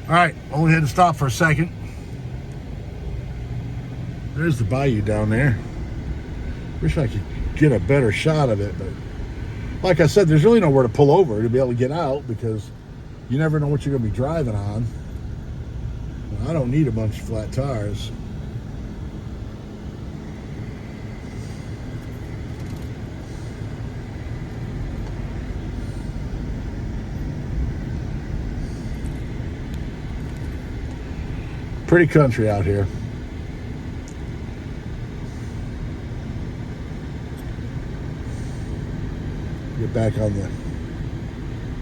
Alright, only had to stop for a second. There's the bayou down there. Wish I could get a better shot of it, but like I said, there's really nowhere to pull over to be able to get out because you never know what you're going to be driving on. I don't need a bunch of flat tires. Pretty country out here. Get back on the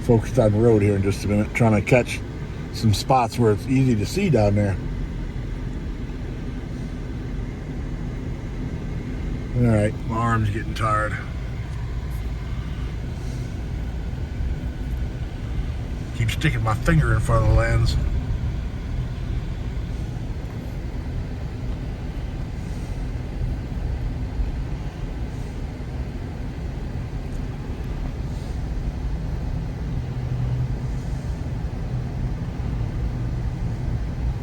focused on the road here in just a minute, trying to catch some spots where it's easy to see down there. Alright, my arm's getting tired. Keep sticking my finger in front of the lens.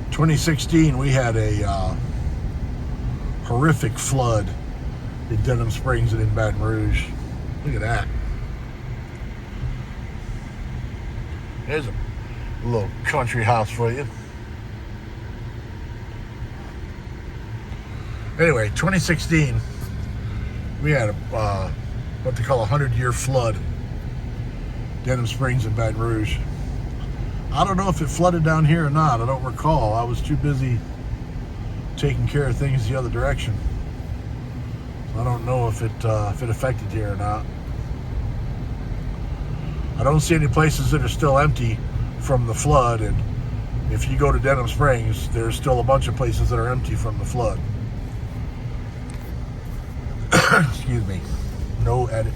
In 2016, we had a horrific flood in Denham Springs and in Baton Rouge. Look at that. There's a little country house for you. Anyway, 2016, we had a what they call a 100-year flood. Denham Springs and Baton Rouge. I don't know if it flooded down here or not. I don't recall. I was too busy taking care of things the other direction. I don't know if it affected here or not. I don't see any places that are still empty from the flood, and if you go to Denham Springs, there's still a bunch of places that are empty from the flood. Excuse me. No edit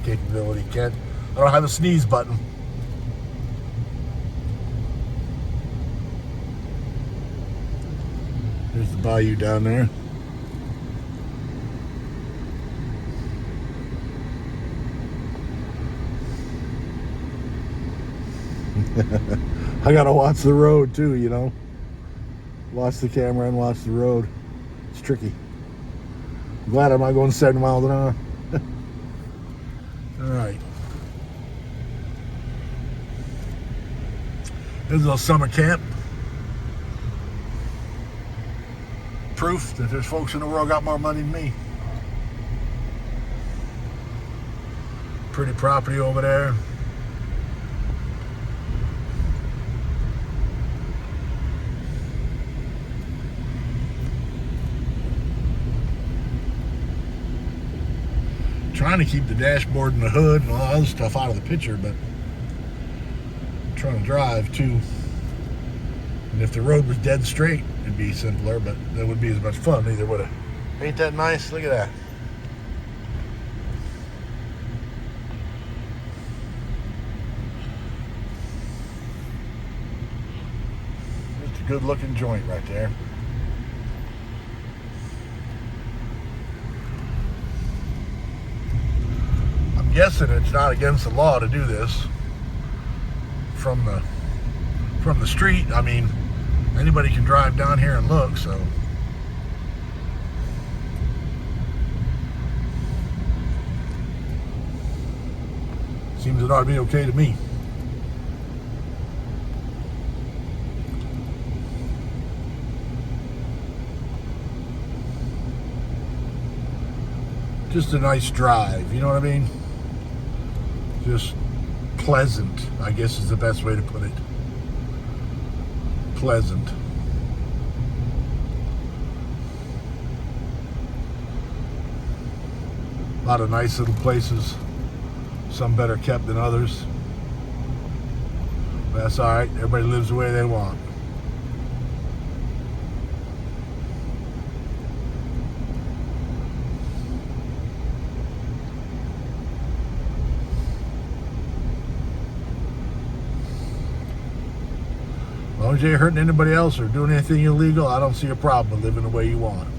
capability, Ken. I don't have a sneeze button. There's the bayou down there. I gotta watch the road too, you know. Watch the camera and watch the road. It's tricky. I'm glad I'm not going 70 miles an hour. Alright. There's a little summer camp. Proof that there's folks in the world got more money than me. Pretty property over there. Trying to keep the dashboard and the hood and all that other stuff out of the picture, but I'm trying to drive too. And if the road was dead straight, it'd be simpler, but that wouldn't be as much fun either, would it? Ain't that nice? Look at that. Just a good looking joint right there. I'm guessing it's not against the law to do this from the street. I mean, anybody can drive down here and look, so. Seems it ought to be okay to me. Just a nice drive, you know what I mean? Just pleasant, I guess is the best way to put it. Pleasant. A lot of nice little places, some better kept than others. But that's alright, everybody lives the way they want. As long as you ain't hurting anybody else or doing anything illegal, I don't see a problem with living the way you want.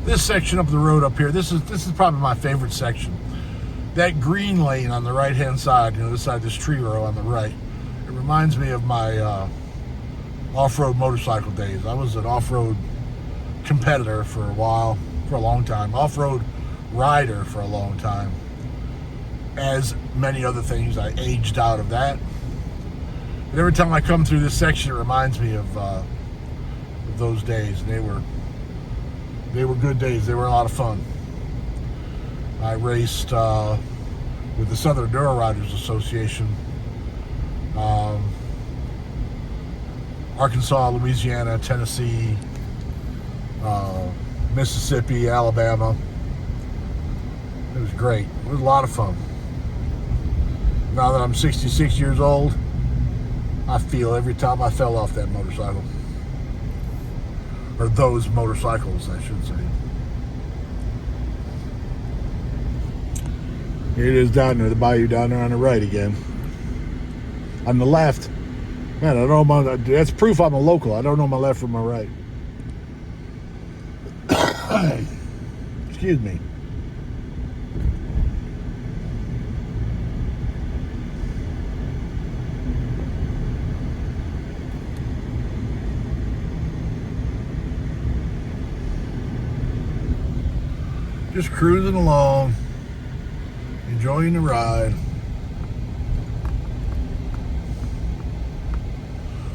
This section of the road up here, this is probably my favorite section. That green lane on the right-hand side, this side of this tree row on the right, it reminds me of my off-road motorcycle days. I was an off-road competitor for a while, for a long time. Off-road rider for a long time. As many other things, I aged out of that. But every time I come through this section, it reminds me of those days. They were good days. They were a lot of fun. I raced with the Southern Enduro Riders Association, Arkansas, Louisiana, Tennessee, Mississippi, Alabama. It was great. It was a lot of fun. Now that I'm 66 years old, I feel every time I fell off that motorcycle. Or those motorcycles, I should say. Here it is down there, the bayou down there on the right again. On the left. Man, I don't know that's proof I'm a local. I don't know my left from my right. Excuse me. Just cruising along, enjoying the ride.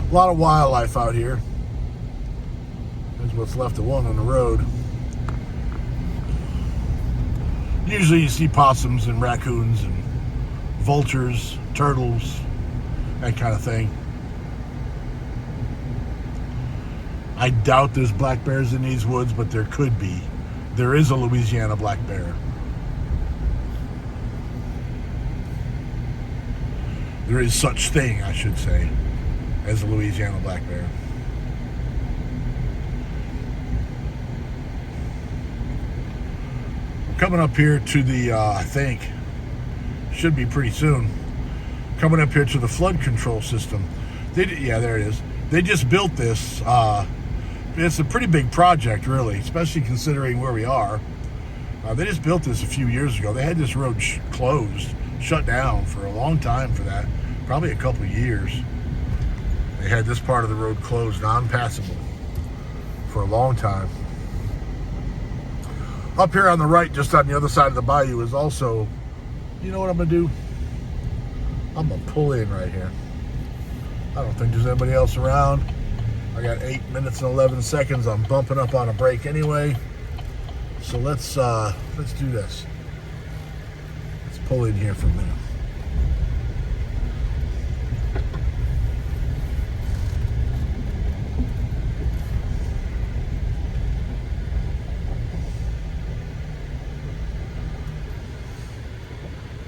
A lot of wildlife out here. There's what's left of one on the road. Usually you see possums and raccoons and vultures, turtles, that kind of thing. I doubt there's black bears in these woods, but there could be. There is a Louisiana black bear. There is such thing, I should say, as a Louisiana black bear. We're coming up here to the, I think, should be pretty soon, coming up here to the flood control system. Yeah, there it is. They just built this. It's a pretty big project, really, especially considering where we are. They just built this a few years ago. They had this road closed, shut down for a long time for that, probably a couple of years. They had this part of the road closed, non-passable, for a long time. Up here on the right, just on the other side of the bayou, is also, you know what I'm going to do? I'm going to pull in right here. I don't think there's anybody else around. I got 8 minutes and 11 seconds. I'm bumping up on a break anyway. So let's do this. Let's pull in here for a minute.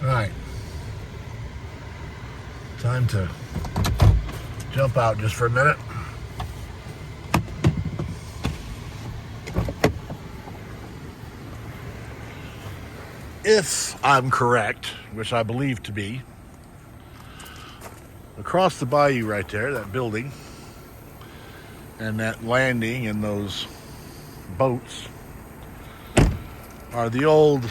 All right. Time to jump out just for a minute. If I'm correct, which I believe to be, across the bayou right there, that building, and that landing and those boats are the old,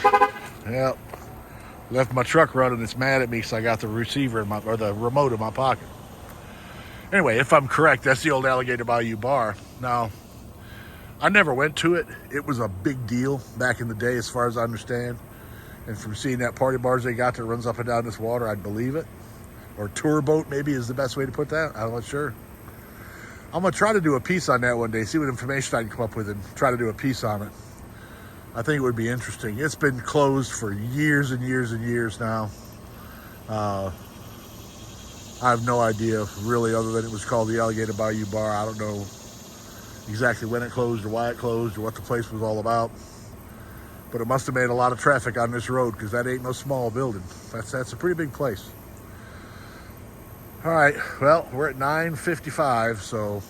left my truck running, it's mad at me because I got the receiver or the remote in my pocket. Anyway, if I'm correct, that's the old Alligator Bayou Bar. Now, I never went to it. It was a big deal back in the day, as far as I understand. And from seeing that party bars they got that runs up and down this water, I'd believe it. Or tour boat, maybe, is the best way to put that. I'm not sure. I'm going to try to do a piece on that one day, see what information I can come up with and try to do a piece on it. I think it would be interesting. It's been closed for years and years and years now. I have no idea, really, other than it was called the Alligator Bayou Bar. I don't know exactly when it closed or why it closed or what the place was all about. But it must have made a lot of traffic on this road, because that ain't no small building. That's a pretty big place. All right, well, we're at 9:55, so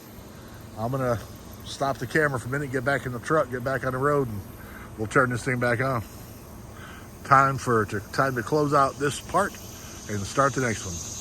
I'm going to stop the camera for a minute, get back in the truck, get back on the road, and we'll turn this thing back on. Time to close out this part and start the next one.